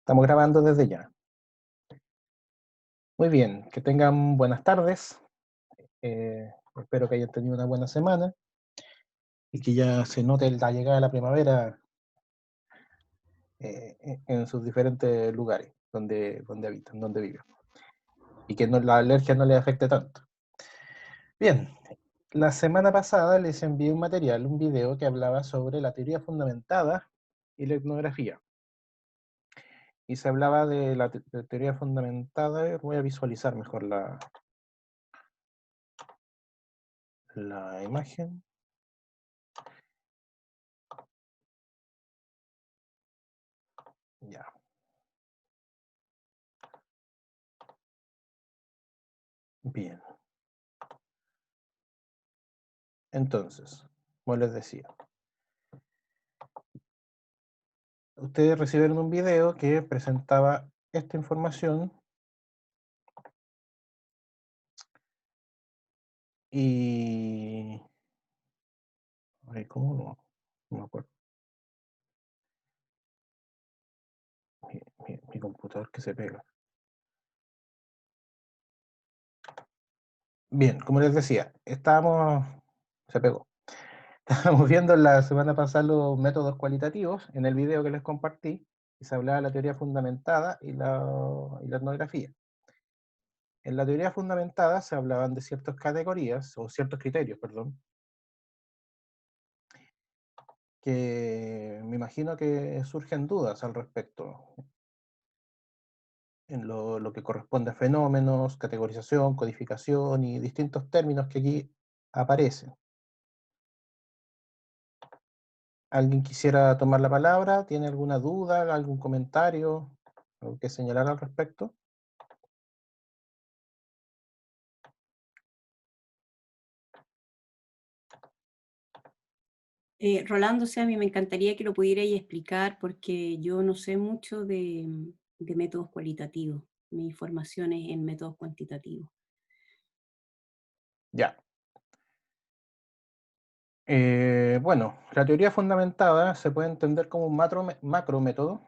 Estamos grabando desde ya. Muy bien, que tengan buenas tardes. Espero que hayan tenido una buena semana y que ya se note la llegada de la primavera en sus diferentes lugares donde habitan, donde viven. Y que la alergia no les afecte tanto. Bien, la semana pasada les envié un material, un video que hablaba sobre la teoría fundamentada y la etnografía. Y se hablaba de la teoría fundamentada. Voy a visualizar mejor la imagen. Ya. Bien. Entonces, como les decía, ustedes recibieron un video que presentaba esta información y... Ay, ¿cómo no? No me acuerdo. Mi computador que se pega. Bien, como les decía, se pegó. Estábamos viendo la semana pasada los métodos cualitativos en el video que les compartí, y se hablaba de la teoría fundamentada y la etnografía. En la teoría fundamentada se hablaban de ciertas categorías, o ciertos criterios, perdón, que me imagino que surgen dudas al respecto, en lo que corresponde a fenómenos, categorización, codificación y distintos términos que aquí aparecen. ¿Alguien quisiera tomar la palabra? ¿Tiene alguna duda, algún comentario, algo que señalar al respecto? Rolando, o sea, a mí me encantaría que lo pudierais explicar porque yo no sé mucho de métodos cualitativos. Mi formación es en métodos cuantitativos. Ya. Bueno, la teoría fundamentada se puede entender como un macro método,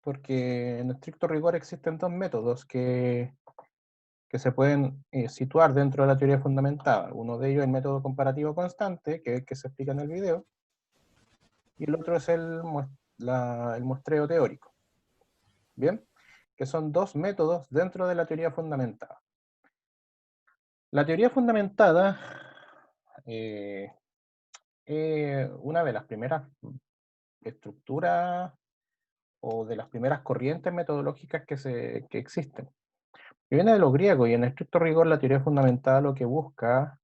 porque en estricto rigor existen dos métodos que se pueden situar dentro de la teoría fundamentada. Uno de ellos es el método comparativo constante, que es el que se explica en el video, y el otro es el muestreo teórico. ¿Bien? Que son dos métodos dentro de la teoría fundamentada. La teoría fundamentada eh, es una de las primeras estructuras o de las primeras corrientes metodológicas que existen. Que viene de los griegos, y en estricto rigor la teoría fundamentada lo que busca,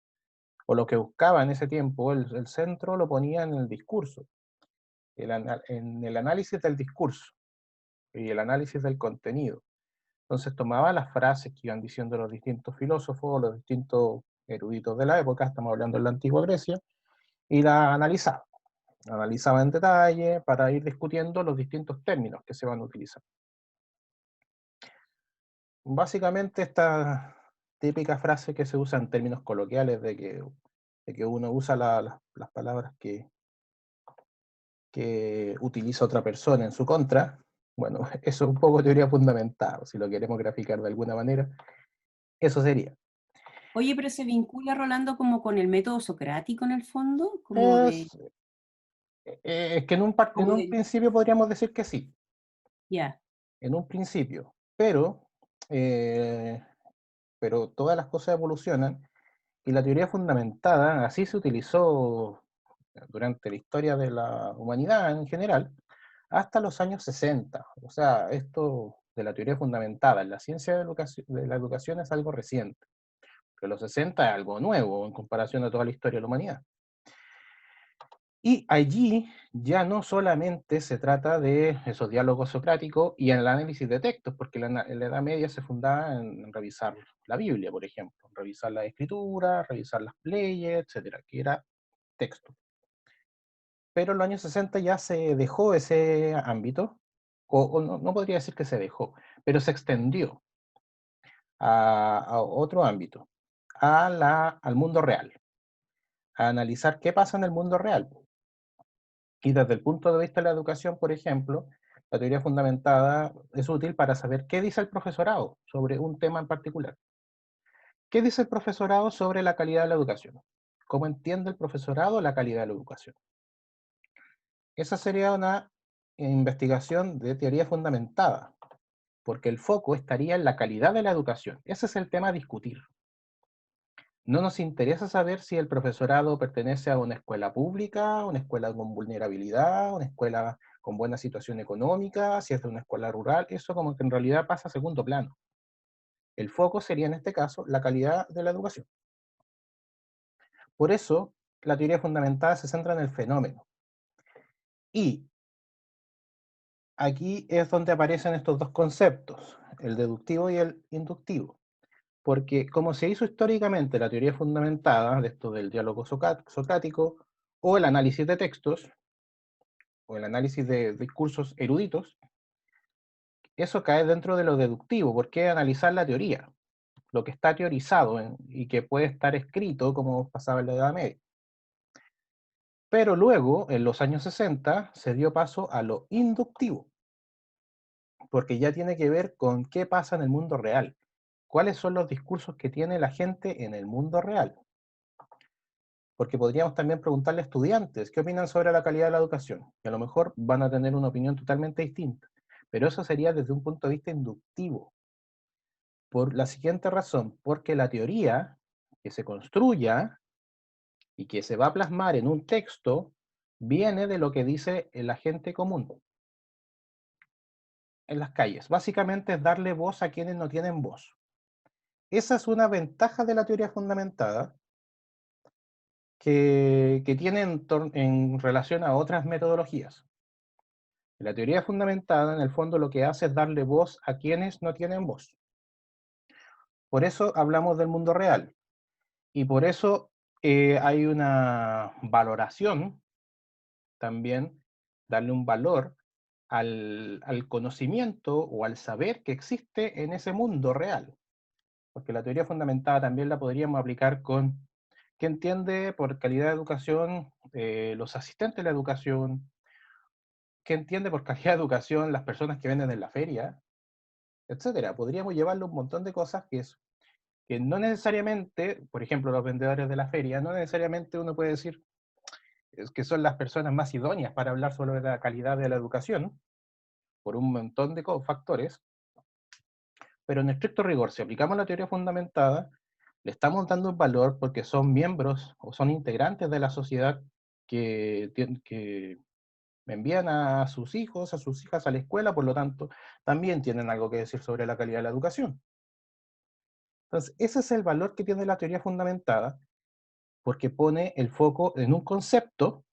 o lo que buscaba en ese tiempo, el centro lo ponía en el discurso, en el análisis del discurso y el análisis del contenido. Entonces tomaba las frases que iban diciendo los distintos filósofos, los distintos eruditos de la época, estamos hablando de la antigua Grecia, y las analizaba en detalle para ir discutiendo los distintos términos que se van a utilizar. Básicamente esta típica frase que se usa en términos coloquiales de que uno usa las palabras que utiliza otra persona en su contra. Bueno, eso es un poco teoría fundamental, si lo queremos graficar de alguna manera, eso sería. Oye, pero se vincula, Rolando, como con el método socrático en el fondo, Es, es que en como un de, principio podríamos decir que sí, ya. en un principio, eh, pero todas las cosas evolucionan, y la teoría fundamentada así se utilizó durante la historia de la humanidad en general, hasta los años 60. O sea, esto de la teoría fundamentada en la ciencia de la educación es algo reciente, pero los 60 es algo nuevo en comparación a toda la historia de la humanidad. Y allí ya no solamente se trata de esos diálogos socráticos y el análisis de textos, porque la Edad Media se fundaba en revisar la Biblia, por ejemplo, revisar la escritura, revisar las leyes, etcétera, que era texto. Pero en los años 60 ya se dejó ese ámbito, o no podría decir que se dejó, pero se extendió a otro ámbito, al mundo real, a analizar qué pasa en el mundo real. Y desde el punto de vista de la educación, por ejemplo, La teoría fundamentada es útil para saber qué dice el profesorado sobre un tema en particular. ¿Qué dice el profesorado sobre la calidad de la educación? ¿Cómo entiende el profesorado la calidad de la educación? Esa sería una investigación de teoría fundamentada, porque el foco estaría en la calidad de la educación. Ese es el tema a discutir. No nos interesa saber si el profesorado pertenece a una escuela pública, una escuela con vulnerabilidad, una escuela con buena situación económica, si es de una escuela rural, eso como que en realidad pasa a segundo plano. El foco sería en este caso la calidad de la educación. Por eso, la teoría fundamentada se centra en el fenómeno. Y aquí es donde aparecen estos dos conceptos, el deductivo y el inductivo. Porque como se hizo históricamente la teoría fundamentada, de esto del diálogo socrático, o el análisis de textos, o el análisis de discursos eruditos, eso cae dentro de lo deductivo, porque analizar la teoría, lo que está teorizado y que puede estar escrito como pasaba en la Edad Media. Pero luego, en los años 60, se dio paso a lo inductivo, porque ya tiene que ver con qué pasa en el mundo real, cuáles son los discursos que tiene la gente en el mundo real. Porque podríamos también preguntarle a estudiantes qué opinan sobre la calidad de la educación, y a lo mejor van a tener una opinión totalmente distinta, pero eso sería desde un punto de vista inductivo, por la siguiente razón, porque la teoría que se construya y que se va a plasmar en un texto viene de lo que dice la gente común en las calles. Básicamente es darle voz a quienes no tienen voz. Esa es una ventaja de la teoría fundamentada que tiene en relación a otras metodologías. La teoría fundamentada, en el fondo, lo que hace es darle voz a quienes no tienen voz. Por eso hablamos del mundo real. Y por eso hay una valoración también, darle un valor al conocimiento o al saber que existe en ese mundo real. Porque la teoría fundamentada también la podríamos aplicar con qué entiende por calidad de educación los asistentes de la educación, qué entiende por calidad de educación las personas que venden en la feria, etcétera. Podríamos llevarle un montón de cosas que no necesariamente, por ejemplo, los vendedores de la feria, no necesariamente uno puede decir que son las personas más idóneas para hablar sobre la calidad de la educación, por un montón de factores, pero en estricto rigor, si aplicamos la teoría fundamentada, le estamos dando un valor porque son miembros o son integrantes de la sociedad que envían a sus hijos, a sus hijas a la escuela, por lo tanto, también tienen algo que decir sobre la calidad de la educación. Entonces, ese es el valor que tiene la teoría fundamentada, porque pone el foco en un concepto,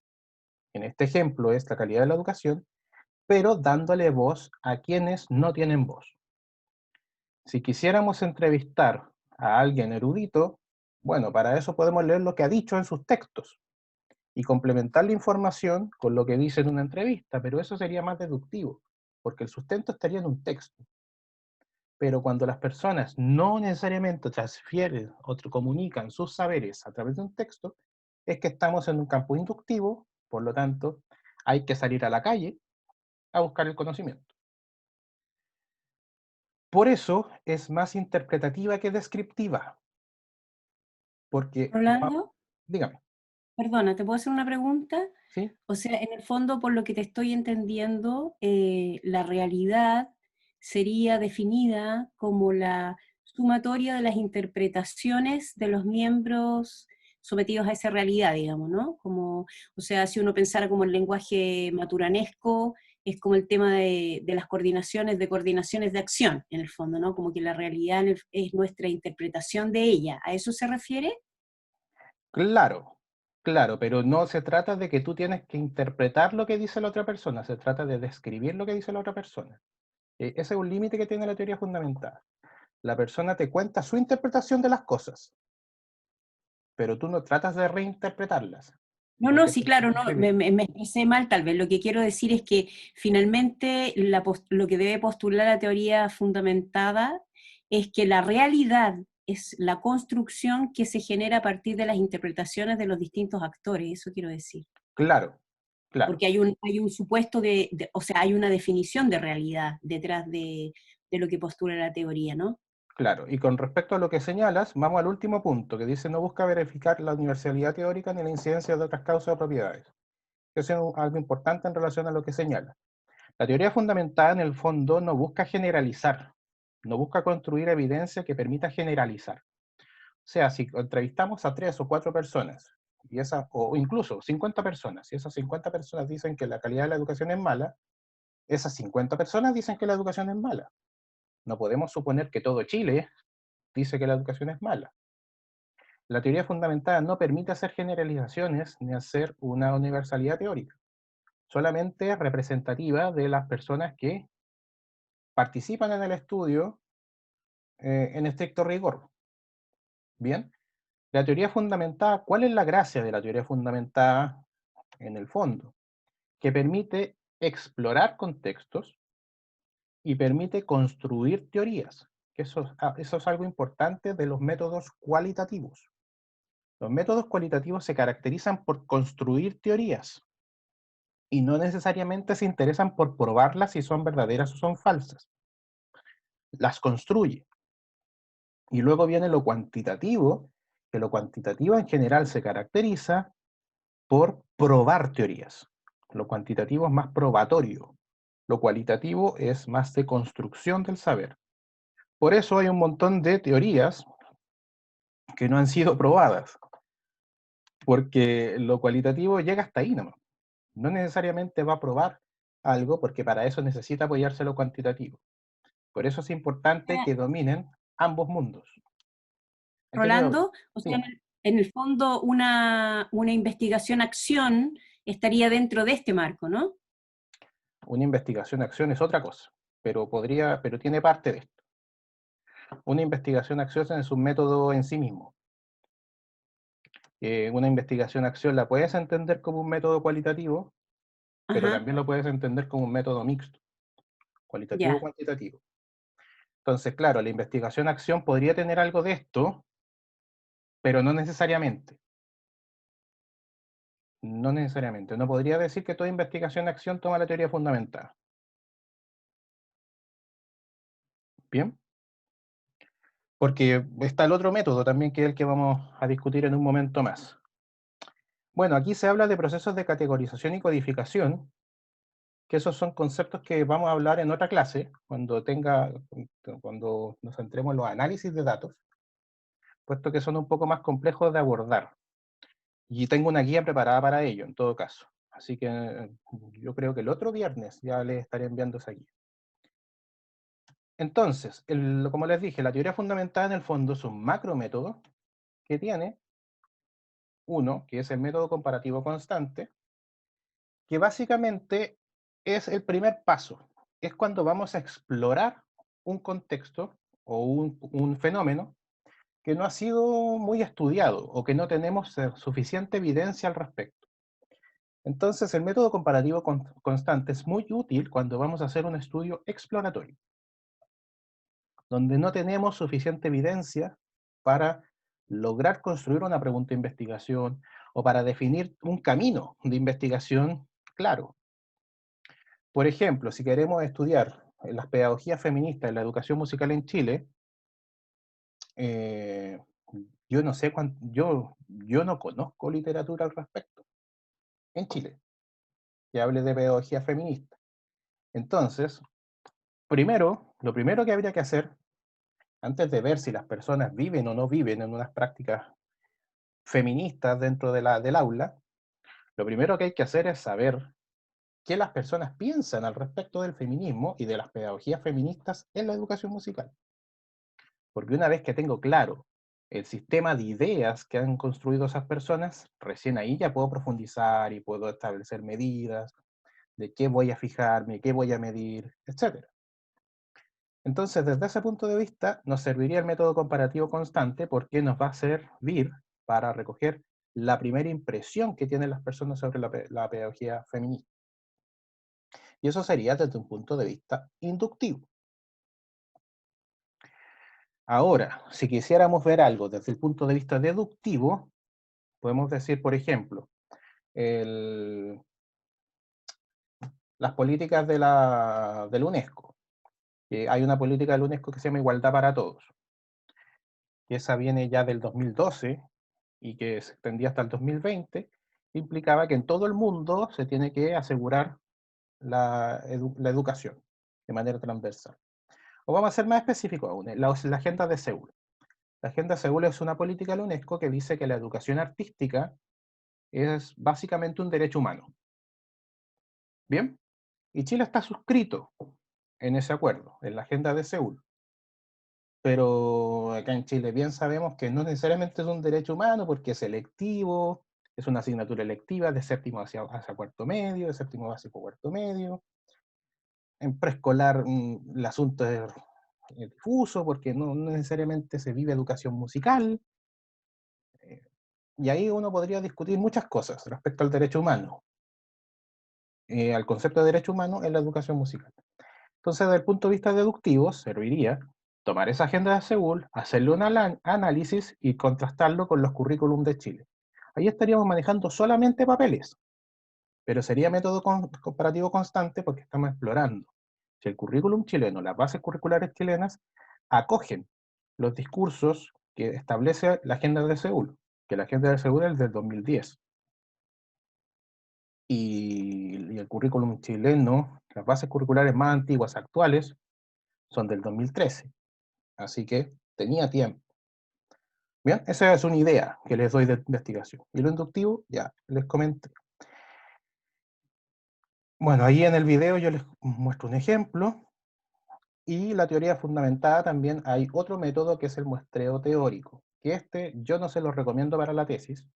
en este ejemplo es la calidad de la educación, pero dándole voz a quienes no tienen voz. Si quisiéramos entrevistar a alguien erudito, bueno, para eso podemos leer lo que ha dicho en sus textos y complementar la información con lo que dice en una entrevista, pero eso sería más deductivo, porque el sustento estaría en un texto. Pero cuando las personas no necesariamente transfieren o comunican sus saberes a través de un texto, es que estamos en un campo inductivo, por lo tanto, hay que salir a la calle a buscar el conocimiento. Por eso es más interpretativa que descriptiva, porque, Rolando, dígame, perdona, ¿te puedo hacer una pregunta? ¿sí? O sea, en el fondo, por lo que te estoy entendiendo, la realidad sería definida como la sumatoria de las interpretaciones de los miembros sometidos a esa realidad, digamos, ¿no? Como, o sea, si uno pensara como el lenguaje maturanesco, es como el tema de las de coordinaciones de acción, en el fondo, ¿no? Como que la realidad es nuestra interpretación de ella. ¿A eso se refiere? Claro, claro, pero no se trata de que tú tienes que interpretar lo que dice la otra persona, se trata de describir lo que dice la otra persona. Ese es un límite que tiene la teoría fundamental. La persona te cuenta su interpretación de las cosas, pero tú no tratas de reinterpretarlas, No, porque no, eso sí, es claro, no, describir. me expresé mal tal vez. Lo que quiero decir es que finalmente lo que debe postular la teoría fundamentada es que la realidad es la construcción que se genera a partir de las interpretaciones de los distintos actores, eso quiero decir. Claro, Claro, porque hay un supuesto o sea, hay una definición de realidad detrás de lo que postula la teoría, ¿no? claro. Y con respecto a lo que señalas, vamos al último punto, que dice no busca verificar la universalidad teórica ni la incidencia de otras causas o propiedades. Eso es algo importante en relación a lo que señala. La teoría fundamentada en el fondo no busca generalizar, no busca construir evidencia que permita generalizar. O sea, si entrevistamos a 3 o 4 personas, o incluso 50 personas, y esas 50 personas dicen que la calidad de la educación es mala, esas 50 personas dicen que la educación es mala. No podemos suponer que todo Chile dice que la educación es mala. La teoría fundamentada no permite hacer generalizaciones ni hacer una universalidad teórica, solamente representativa de las personas que participan en el estudio en estricto rigor. Bien, la teoría fundamentada, ¿cuál es la gracia de la teoría fundamentada en el fondo? Que permite explorar contextos y permite construir teorías. Eso es algo importante de los métodos cualitativos. Los métodos cualitativos se caracterizan por construir teorías y no necesariamente se interesan por probarlas si son verdaderas o son falsas. Las construye. Y luego viene lo cuantitativo, que lo cuantitativo en general se caracteriza por probar teorías. Lo cuantitativo es más probatorio. Lo cualitativo es más de construcción del saber. Por eso hay un montón de teorías que no han sido probadas, porque lo cualitativo llega hasta ahí nomás. No necesariamente va a probar algo, porque para eso necesita apoyarse lo cuantitativo. Por eso es importante que dominen ambos mundos. ¿En qué quedó? Rolando, o sea, Sí, en el fondo una investigación-acción estaría dentro de este marco, ¿no? una investigación-acción es otra cosa, pero tiene parte de esto. Una investigación-acción es un método en sí mismo. Una investigación-acción la puedes entender como un método cualitativo, pero Ajá, también lo puedes entender como un método mixto, ya. cualitativo-cuantitativo. Entonces, claro, la investigación-acción podría tener algo de esto, pero no necesariamente. No necesariamente. No podría decir que toda investigación-acción toma la teoría fundamental. ¿Bien? Porque está el otro método también, que es el que vamos a discutir en un momento más. Bueno, aquí se habla de procesos de categorización y codificación, que esos son conceptos que vamos a hablar en otra clase, cuando nos centremos en los análisis de datos, puesto que son un poco más complejos de abordar. Y tengo una guía preparada para ello, en todo caso. Así que yo creo que el otro viernes ya les estaré enviando esa guía. Entonces, como les dije, la teoría fundamental en el fondo es un macrométodo que tiene uno, que es el método comparativo constante, que básicamente es el primer paso. Es cuando vamos a explorar un contexto o un fenómeno que no ha sido muy estudiado o que no tenemos suficiente evidencia al respecto. Entonces, el método comparativo constante es muy útil cuando vamos a hacer un estudio exploratorio, donde no tenemos suficiente evidencia para lograr construir una pregunta de investigación o para definir un camino de investigación claro. Por ejemplo, si queremos estudiar las pedagogías feministas en la educación musical en Chile, eh, yo no sé yo no conozco literatura al respecto en Chile que hable de pedagogía feminista. Entonces, lo primero que habría que hacer, antes de ver si las personas viven o no viven en unas prácticas feministas dentro del aula, lo primero que hay que hacer es saber qué las personas piensan al respecto del feminismo y de las pedagogías feministas en la educación musical. Porque una vez que tengo claro el sistema de ideas que han construido esas personas, recién ahí ya puedo profundizar y puedo establecer medidas de qué voy a fijarme, qué voy a medir, etcétera. Entonces, desde ese punto de vista, nos serviría el método comparativo constante porque nos va a servir para recoger la primera impresión que tienen las personas sobre la pedagogía feminista. Y eso sería desde un punto de vista inductivo. Ahora, si quisiéramos ver algo desde el punto de vista deductivo, podemos decir, por ejemplo, el, las políticas de la UNESCO. Hay una política de la UNESCO que se llama Igualdad para Todos, que esa viene ya del 2012 y que se extendía hasta el 2020, implicaba que en todo el mundo se tiene que asegurar la educación de manera transversal. O vamos a ser más específicos aún, la Agenda de Seúl. La Agenda de Seúl es una política de la UNESCO que dice que la educación artística es básicamente un derecho humano. ¿Bien? Y Chile está suscrito en ese acuerdo, en la Agenda de Seúl. Pero acá en Chile bien sabemos que no necesariamente es un derecho humano porque es selectivo, es una asignatura electiva de séptimo hacia cuarto medio, de séptimo básico cuarto medio. En preescolar el asunto es difuso porque no necesariamente se vive educación musical. eh, y ahí uno podría discutir muchas cosas respecto al derecho humano, al concepto de derecho humano en la educación musical. Entonces, desde el punto de vista deductivo, serviría tomar esa agenda de Seúl, hacerle un análisis y contrastarlo con los currículums de Chile. Ahí estaríamos manejando solamente papeles, pero sería método comparativo constante porque estamos explorando si el currículum chileno, las bases curriculares chilenas, acogen los discursos que establece la agenda de Seúl, que la agenda de Seúl es del 2010. Y el currículum chileno, las bases curriculares más antiguas actuales, son del 2013. Así que tenía tiempo. Bien, esa es una idea que les doy de investigación. Y lo inductivo, ya les comenté. Bueno, ahí en el video yo les muestro un ejemplo. Y la teoría fundamentada también hay otro método que es el muestreo teórico. Que yo no se lo recomiendo para la tesis,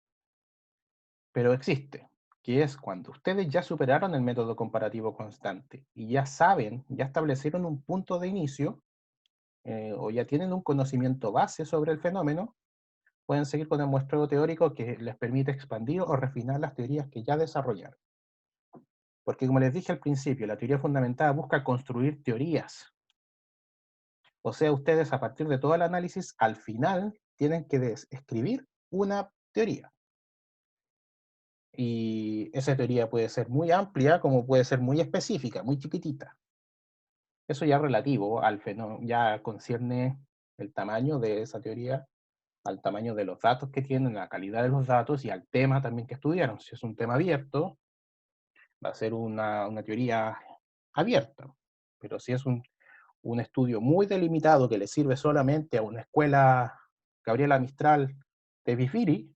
pero existe. Que es cuando ustedes ya superaron el método comparativo constante y ya saben, ya establecieron un punto de inicio, o ya tienen un conocimiento base sobre el fenómeno, pueden seguir con el muestreo teórico que les permite expandir o refinar las teorías que ya desarrollaron. Porque como les dije al principio, la teoría fundamentada busca construir teorías. O sea, ustedes a partir de todo el análisis, al final tienen que escribir una teoría. Y esa teoría puede ser muy amplia como puede ser muy específica, muy chiquitita. Eso ya es relativo al fenómeno, ya concierne el tamaño de esa teoría, al tamaño de los datos que tienen, la calidad de los datos y al tema también que estudiaron. Si es un tema abierto, va a ser una teoría abierta. Pero si es un estudio muy delimitado que le sirve solamente a una escuela Gabriela Mistral de Bifiri,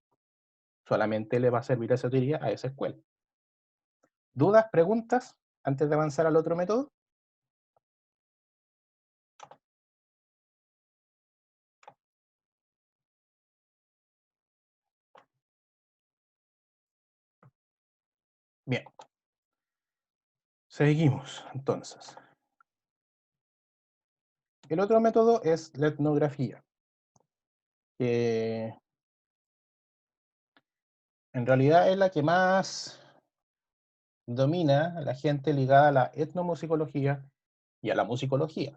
solamente le va a servir esa teoría a esa escuela. ¿Dudas, preguntas antes de avanzar al otro método? Bien, seguimos entonces. El otro método es la etnografía, que en realidad es la que más domina a la gente ligada a la etnomusicología y a la musicología.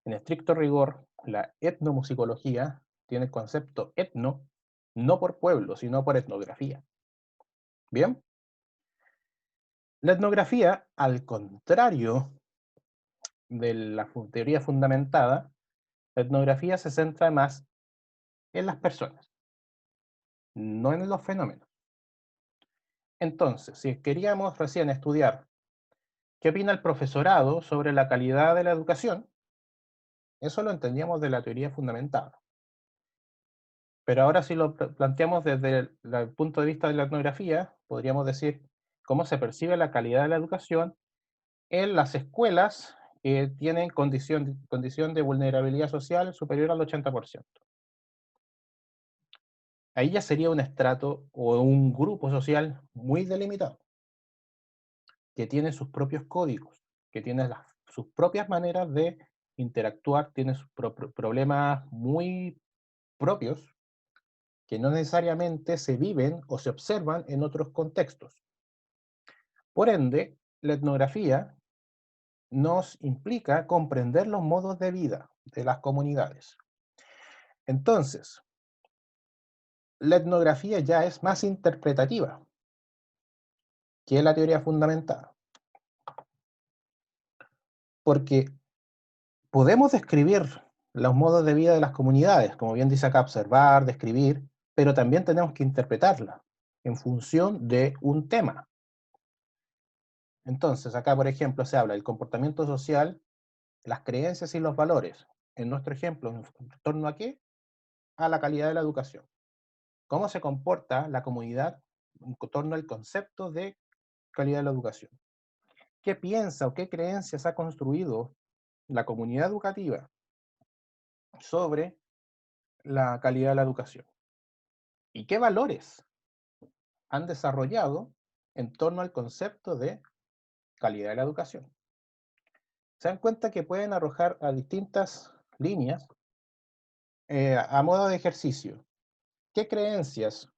En estricto rigor, la etnomusicología tiene el concepto etno no por pueblo, sino por etnografía. Bien, la etnografía, al contrario de la teoría fundamentada, la etnografía se centra más en las personas, no en los fenómenos. Entonces, si queríamos recién estudiar qué opina el profesorado sobre la calidad de la educación, eso lo entendíamos de la teoría fundamentada. Pero ahora si lo planteamos desde el punto de vista de la etnografía, podríamos decir cómo se percibe la calidad de la educación en las escuelas que tienen condición de vulnerabilidad social superior al 80%. Ahí ya sería un estrato o un grupo social muy delimitado, que tiene sus propios códigos, que tiene sus propias maneras de interactuar, tiene sus problemas muy propios que no necesariamente se viven o se observan en otros contextos. Por ende, la etnografía nos implica comprender los modos de vida de las comunidades. Entonces, la etnografía ya es más interpretativa que la teoría fundamentada. porque podemos describir los modos de vida de las comunidades, como bien dice acá, observar, describir, pero también tenemos que interpretarla en función de un tema. Entonces, acá, por ejemplo, se habla del comportamiento social, las creencias y los valores. En nuestro ejemplo, ¿en torno a qué? A la calidad de la educación. ¿Cómo se comporta la comunidad en torno al concepto de calidad de la educación? ¿Qué piensa o qué creencias ha construido la comunidad educativa sobre la calidad de la educación? ¿Y qué valores han desarrollado en torno al concepto de calidad de la educación? Se dan cuenta que pueden arrojar a distintas líneas a modo de ejercicio. ¿Qué creencias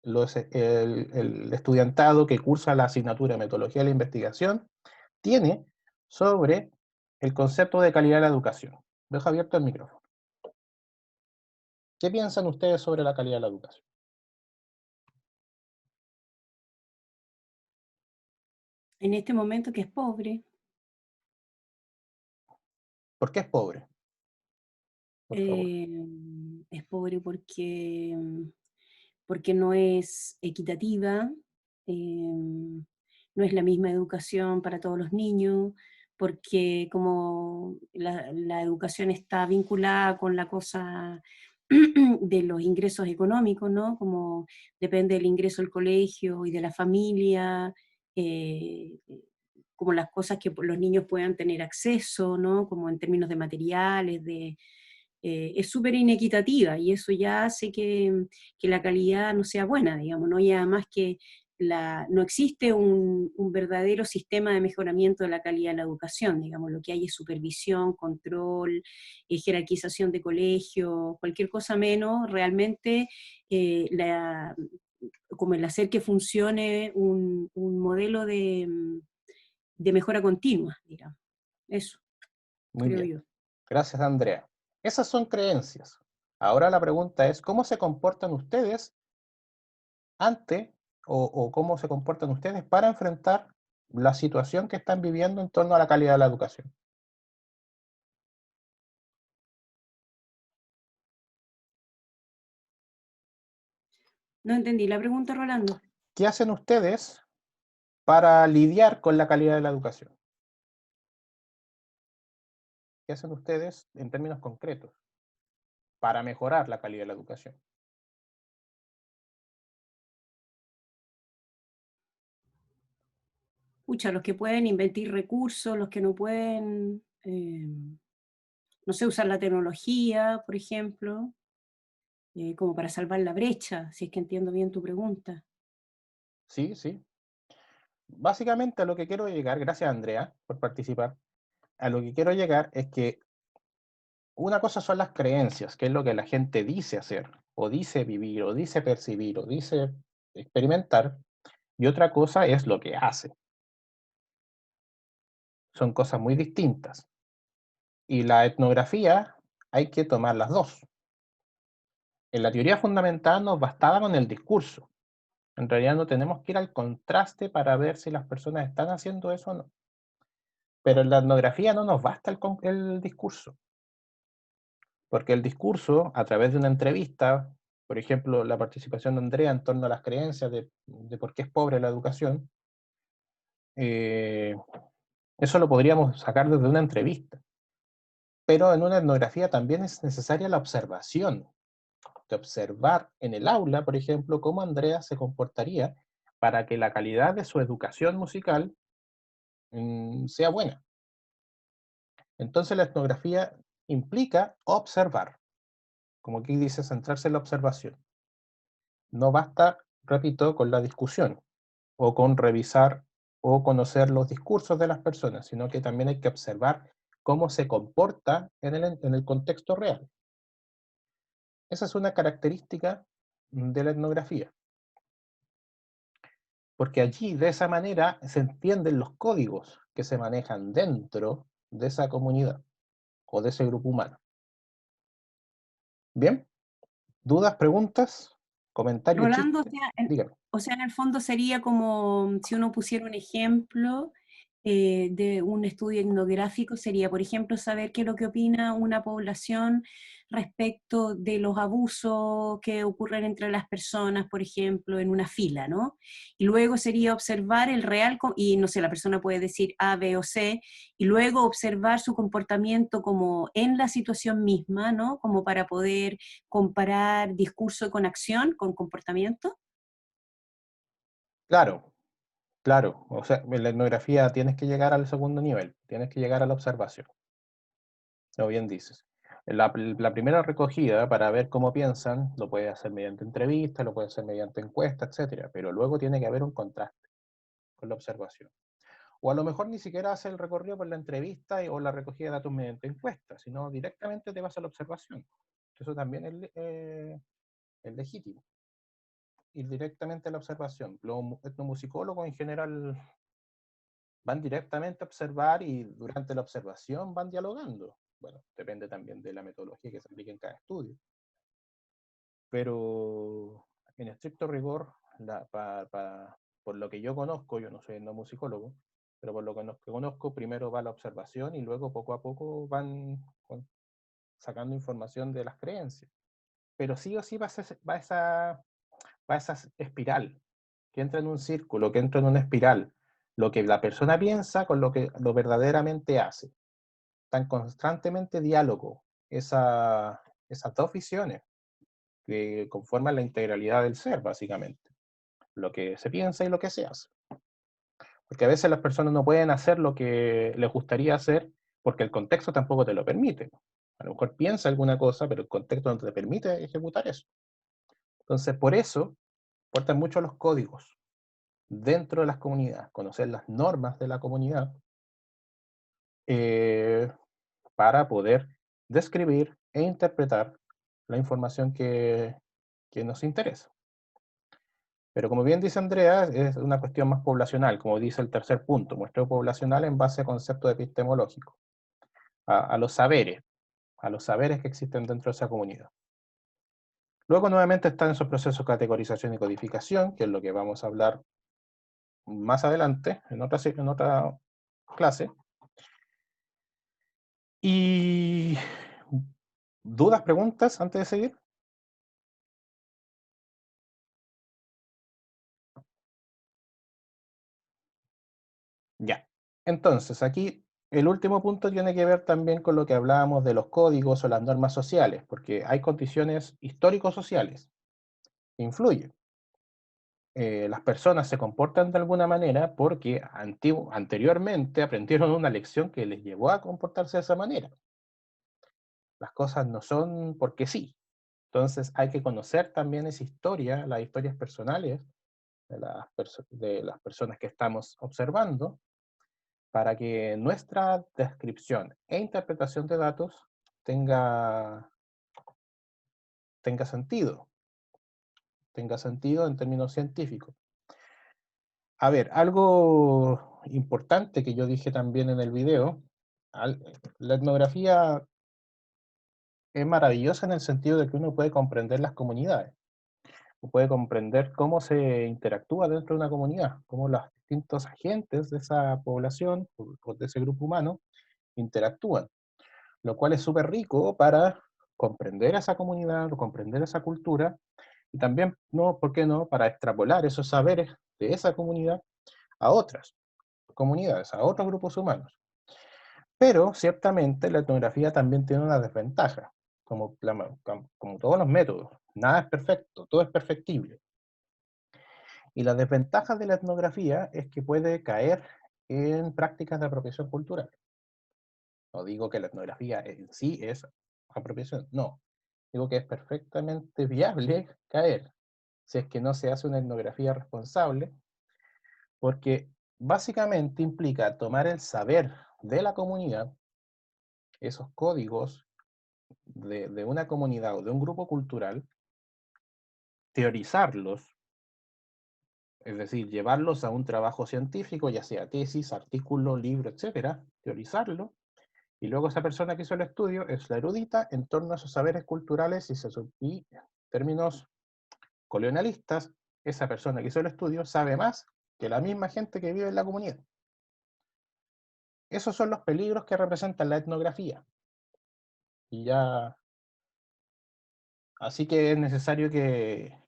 el estudiantado que cursa la asignatura de metodología de la investigación tiene sobre el concepto de calidad de la educación? Dejo abierto el micrófono. ¿Qué piensan ustedes sobre la calidad de la educación? En este momento que es pobre, ¿Por qué es pobre? Por favor. eh, es pobre porque no es equitativa, no es la misma educación para todos los niños, porque como la educación está vinculada con la cosa de los ingresos económicos, ¿no? Como depende del ingreso del colegio y de la familia, eh, como las cosas que los niños puedan tener acceso, ¿no? Como en términos de materiales, es súper inequitativa y eso ya hace que la calidad no sea buena, digamos, ¿no? Y además que no existe un verdadero sistema de mejoramiento de la calidad de la educación, digamos, lo que hay es supervisión, control, jerarquización de colegios, cualquier cosa menos, realmente como el hacer que funcione un modelo de mejora continua, digamos. Eso, Muy creo bien. yo. Gracias, Andrea. Esas son creencias. Ahora la pregunta es, ¿cómo se comportan ustedes ante o cómo se comportan ustedes para enfrentar la situación que están viviendo en torno a la calidad de la educación? No entendí la pregunta, Rolando. ¿Qué hacen ustedes para lidiar con la calidad de la educación? ¿Qué hacen ustedes en términos concretos para mejorar la calidad de la educación? Pucha, los que pueden invertir recursos, los que no pueden, no sé, usar la tecnología, por ejemplo, como para salvar la brecha, si es que entiendo bien tu pregunta. Sí, sí. Básicamente a lo que quiero llegar, gracias Andrea por participar, a lo que quiero llegar es que una cosa son las creencias, que es lo que la gente dice hacer, o dice vivir, o dice percibir, o dice experimentar, y otra cosa es lo que hace. Son cosas muy distintas. Y la etnografía hay que tomar las dos. En la teoría fundamental nos bastaba con el discurso. En realidad no tenemos que ir al contraste para ver si las personas están haciendo eso o no. Pero en la etnografía no nos basta el discurso, porque el discurso, a través de una entrevista, por ejemplo, la participación de Andrea en torno a las creencias de por qué es pobre la educación, eh, eso lo podríamos sacar desde una entrevista. Pero en una etnografía también es necesaria la observación, de observar en el aula, por ejemplo, cómo Andrea se comportaría para que la calidad de su educación musical sea buena. Entonces la etnografía implica observar, como aquí dice, centrarse en la observación. No basta, repito, con la discusión o con revisar o conocer los discursos de las personas, sino que también hay que observar cómo se comporta en el contexto real. Esa es una característica de la etnografía, porque allí de esa manera se entienden los códigos que se manejan dentro de esa comunidad o de ese grupo humano. Bien, dudas, preguntas, comentarios, Rolando, chistes, dígame. o sea, en el fondo sería como si uno pusiera un ejemplo, de un estudio etnográfico sería, por ejemplo, saber qué es lo que opina una población respecto de los abusos que ocurren entre las personas, por ejemplo, en una fila, ¿no? Y luego sería observar el real, y no sé, la persona puede decir A, B o C, y luego observar su comportamiento como en la situación misma, ¿no? Como para poder comparar discurso con acción, con comportamiento. Claro, claro. O sea, en la etnografía tienes que llegar al segundo nivel, tienes que llegar a la observación, como bien dices. La primera recogida para ver cómo piensan lo puedes hacer mediante entrevistas, lo puedes hacer mediante encuestas, etcétera, pero luego tiene que haber un contraste con la observación. O a lo mejor ni siquiera haces el recorrido por la entrevista o la recogida de datos mediante encuestas, sino directamente te vas a la observación. Eso también es legítimo, ir directamente a la observación. Los etnomusicólogos en general van directamente a observar y durante la observación van dialogando. Bueno, depende también de la metodología que se aplique en cada estudio. Pero en estricto rigor, por lo que yo conozco, yo no soy etnomusicólogo, pero por lo que conozco, primero va la observación y luego poco a poco van sacando información de las creencias. Pero sí o sí va esa espiral, que entra en un círculo, que entra en una espiral. Lo que la persona piensa con lo que lo verdaderamente hace. Está en constantemente diálogo esas dos visiones que conforman la integralidad del ser, básicamente. Lo que se piensa y lo que se hace. Porque a veces las personas no pueden hacer lo que les gustaría hacer porque el contexto tampoco te lo permite. A lo mejor piensa alguna cosa, pero el contexto no te permite ejecutar eso. Entonces, por eso, importan mucho los códigos dentro de las comunidades, conocer las normas de la comunidad eh, para poder describir e interpretar la información que nos interesa. Pero como bien dice Andrea, es una cuestión más poblacional, como dice el tercer punto, muestreo poblacional en base a conceptos epistemológicos, a a los saberes que existen dentro de esa comunidad. Luego nuevamente están esos procesos de categorización y codificación, que es lo que vamos a hablar más adelante, en otra clase. Y dudas, preguntas antes de seguir. Ya. Entonces, aquí el último punto tiene que ver también con lo que hablábamos de los códigos o las normas sociales, porque hay condiciones histórico-sociales que influyen. Las personas se comportan de alguna manera porque anteriormente aprendieron una lección que les llevó a comportarse de esa manera. Las cosas no son porque sí. Entonces hay que conocer también esa historia, las historias personales de las personas que estamos observando, para que nuestra descripción e interpretación de datos tenga, tenga sentido, tenga sentido en términos científicos. A ver, algo importante que yo dije también en el video, la etnografía es maravillosa en el sentido de que uno puede comprender las comunidades, puede comprender cómo se interactúa dentro de una comunidad, cómo los distintos agentes de esa población o de ese grupo humano interactúan, lo cual es súper rico para comprender a esa comunidad, o comprender esa cultura, y también, no, ¿por qué no?, para extrapolar esos saberes de esa comunidad a otras comunidades, a otros grupos humanos. Pero ciertamente la etnografía también tiene una desventaja, como todos los métodos. Nada es perfecto, todo es perfectible. Y la desventaja de la etnografía es que puede caer en prácticas de apropiación cultural. No digo que la etnografía en sí es apropiación, no. Digo que es perfectamente viable caer si es que no se hace una etnografía responsable, porque básicamente implica tomar el saber de la comunidad, esos códigos de una comunidad o de un grupo cultural, teorizarlos, es decir, llevarlos a un trabajo científico, ya sea tesis, artículo, libro, etcétera, teorizarlo, y luego esa persona que hizo el estudio es la erudita en torno a esos saberes culturales y términos colonialistas, esa persona que hizo el estudio sabe más que la misma gente que vive en la comunidad. Esos son los peligros que representan la etnografía. Y ya, así que es necesario que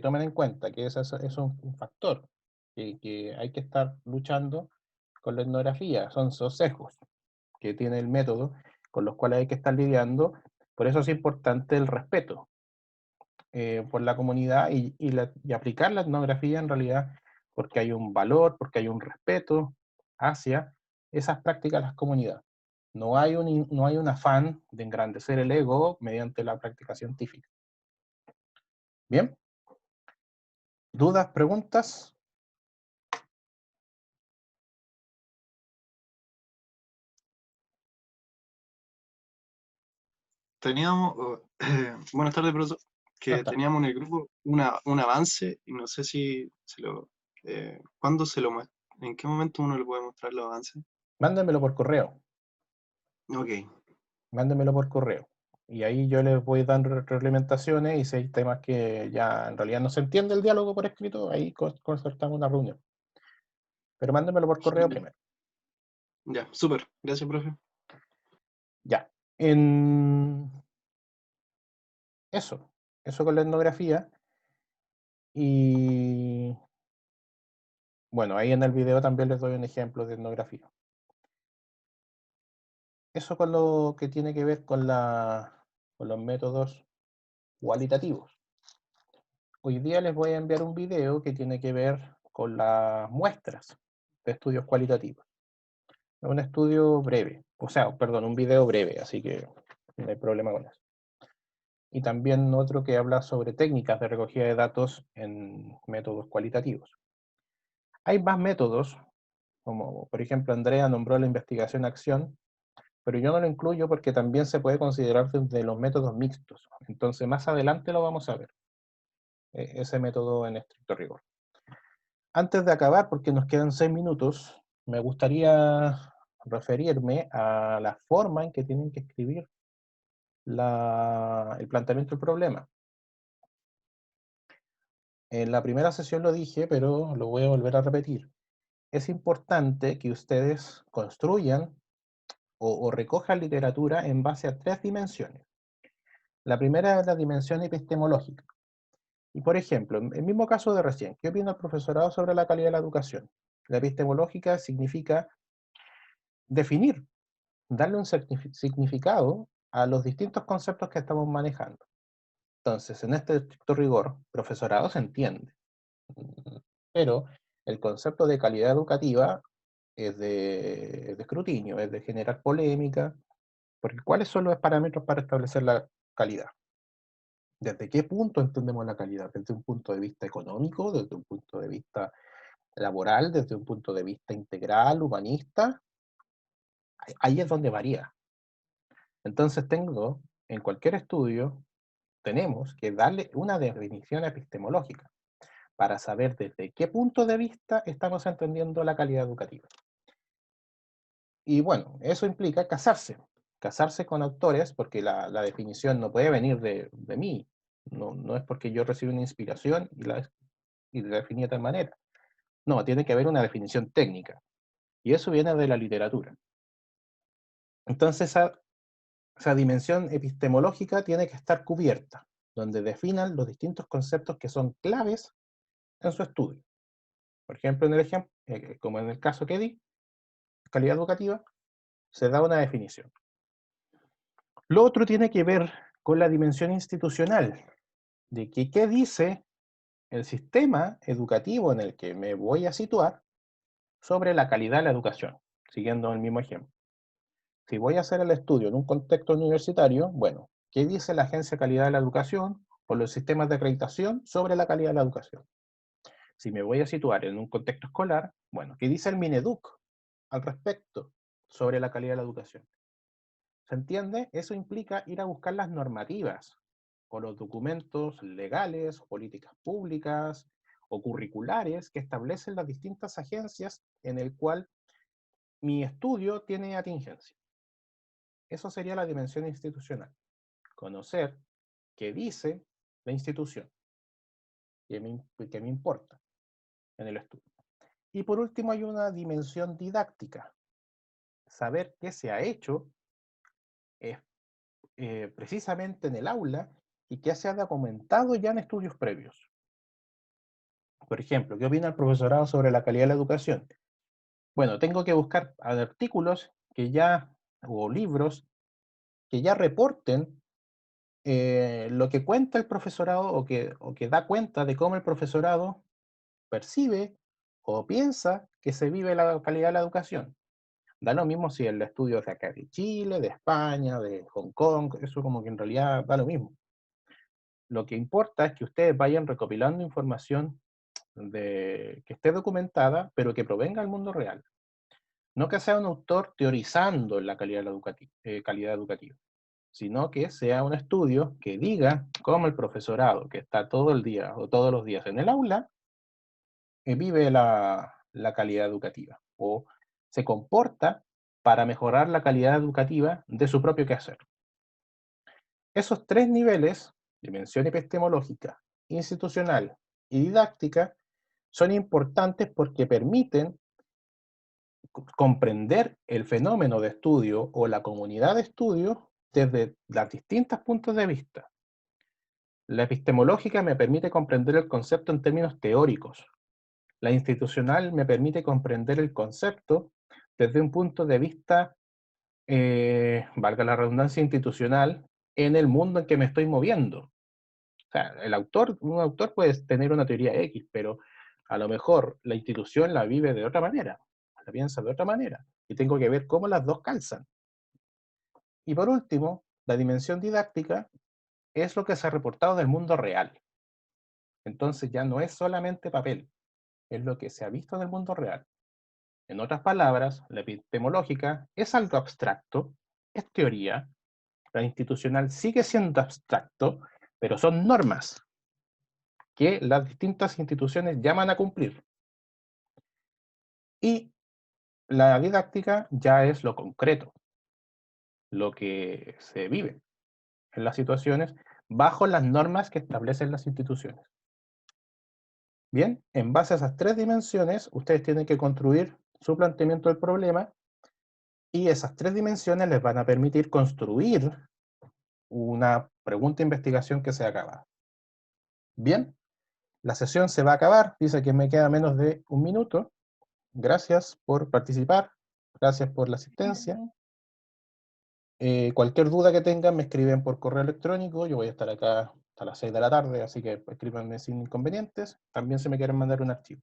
tomen en cuenta que eso es un factor, que hay que estar luchando con la etnografía. Son sesgos que tiene el método con los cuales hay que estar lidiando. Por eso es importante el respeto por la comunidad y aplicar la etnografía en realidad porque hay un valor, porque hay un respeto hacia esas prácticas de las comunidades. No hay un afán de engrandecer el ego mediante la práctica científica. Bien, ¿dudas, preguntas? Teníamos, buenas tardes, profesor, Buenas que tardes. teníamos en el grupo un avance y no sé si ¿cuándo en qué momento uno le puede mostrar los avances? Mándenmelo por correo. Ok, Mándenmelo por correo. Y ahí yo les voy dando retroalimentaciones y si hay temas que ya en realidad no se entiende el diálogo por escrito, ahí concertamos una reunión. Pero mándenmelo por correo genial. primero. Ya, súper, gracias, profe. Ya. En eso con la etnografía. Y bueno, ahí en el video también les doy un ejemplo de etnografía. Eso con lo que tiene que ver con los métodos cualitativos. Hoy día les voy a enviar un video que tiene que ver con las muestras de estudios cualitativos. Es un estudio breve, o sea, perdón, un video breve, así que no hay problema con eso. Y también otro que habla sobre técnicas de recogida de datos en métodos cualitativos. Hay más métodos, como por ejemplo Andrea nombró la investigación-acción, pero yo no lo incluyo porque también se puede considerar desde los métodos mixtos. Entonces más adelante lo vamos a ver, ese método en estricto rigor. Antes de acabar, porque nos quedan 6 minutos, me gustaría referirme a la forma en que tienen que escribir el planteamiento del problema. En la primera sesión lo dije, pero lo voy a volver a repetir. Es importante que ustedes construyan o recojan literatura en base a 3 dimensiones. La primera es la dimensión epistemológica. Y por ejemplo, en el mismo caso de recién, ¿qué opina el profesorado sobre la calidad de la educación? La epistemológica significa definir, darle un significado a los distintos conceptos que estamos manejando. Entonces, en este estricto rigor, profesorado se entiende, pero el concepto de calidad educativa es de escrutinio, es de generar polémica, porque ¿cuáles son los parámetros para establecer la calidad? ¿Desde qué punto entendemos la calidad? ¿Desde un punto de vista económico? ¿Desde un punto de vista laboral? ¿Desde un punto de vista integral, humanista? Ahí es donde varía. Entonces en cualquier estudio, tenemos que darle una definición epistemológica para saber desde qué punto de vista estamos entendiendo la calidad educativa. Y bueno, eso implica casarse con autores, porque la definición no puede venir de mí, no es porque yo recibí una inspiración y la definí de tal manera. No, tiene que haber una definición técnica, y eso viene de la literatura. Entonces esa dimensión epistemológica tiene que estar cubierta, donde definan los distintos conceptos que son claves en su estudio. Por ejemplo, como en el caso que di, calidad educativa, se da una definición. Lo otro tiene que ver con la dimensión institucional, de que qué dice el sistema educativo en el que me voy a situar sobre la calidad de la educación, siguiendo el mismo ejemplo. Si voy a hacer el estudio en un contexto universitario, bueno, ¿qué dice la Agencia de Calidad de la Educación o los sistemas de acreditación sobre la calidad de la educación? Si me voy a situar en un contexto escolar, bueno, ¿qué dice el Mineduc al respecto sobre la calidad de la educación? ¿Se entiende? Eso implica ir a buscar las normativas o los documentos legales, políticas públicas o curriculares que establecen las distintas agencias en el cual mi estudio tiene atingencia. Eso sería la dimensión institucional. Conocer qué dice la institución, qué me importa en el estudio. Y por último hay una dimensión didáctica. saber qué se ha hecho precisamente en el aula y qué se ha documentado ya en estudios previos. Por ejemplo, ¿qué opina el profesorado sobre la calidad de la educación? Bueno, tengo que buscar artículos o libros que ya reporten lo que cuenta el profesorado o que da cuenta de cómo el profesorado percibe o piensa que se vive la calidad de la educación. Da lo mismo si el estudio es de acá de Chile, de España, de Hong Kong, eso como que en realidad da lo mismo. Lo que importa es que ustedes vayan recopilando información que esté documentada, pero que provenga del mundo real. No que sea un autor teorizando la calidad educativa, sino que sea un estudio que diga cómo el profesorado que está todo el día o todos los días en el aula vive la calidad educativa o se comporta para mejorar la calidad educativa de su propio quehacer. Esos tres niveles, dimensión epistemológica, institucional y didáctica, son importantes porque permiten comprender el fenómeno de estudio o la comunidad de estudio desde los distintos puntos de vista. La epistemológica me permite comprender el concepto en términos teóricos. La institucional me permite comprender el concepto desde un punto de vista, valga la redundancia, institucional, en el mundo en que me estoy moviendo. O sea, un autor puede tener una teoría X, pero a lo mejor la institución la vive de otra manera, la piensa de otra manera, y tengo que ver cómo las dos calzan. Y por último, la dimensión didáctica es lo que se ha reportado del mundo real. Entonces ya no es solamente papel, es lo que se ha visto en el mundo real. En otras palabras, la epistemológica es algo abstracto, es teoría, la institucional sigue siendo abstracto, pero son normas que las distintas instituciones llaman a cumplir. Y la didáctica ya es lo concreto, lo que se vive en las situaciones bajo las normas que establecen las instituciones. Bien, en base a esas tres dimensiones, ustedes tienen que construir su planteamiento del problema y esas tres dimensiones les van a permitir construir una pregunta de investigación que sea acabada. Bien, la sesión se va a acabar, dice que me queda menos de un minuto. Gracias por participar, gracias por la asistencia. Cualquier duda que tengan me escriben por correo electrónico, yo voy a estar acá hasta las 6 de la tarde, así que escríbanme sin inconvenientes. También si me quieren mandar un archivo.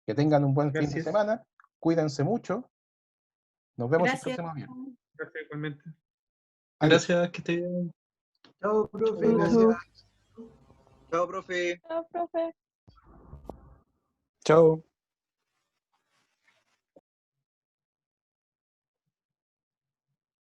Que tengan un buen fin de semana, cuídense mucho, nos vemos el Gracias. próximo viernes. Gracias, igualmente. Adiós. Gracias, que esté bien. Chao, profe, Chau. gracias. Chao, profe. Chao, profe. Chao.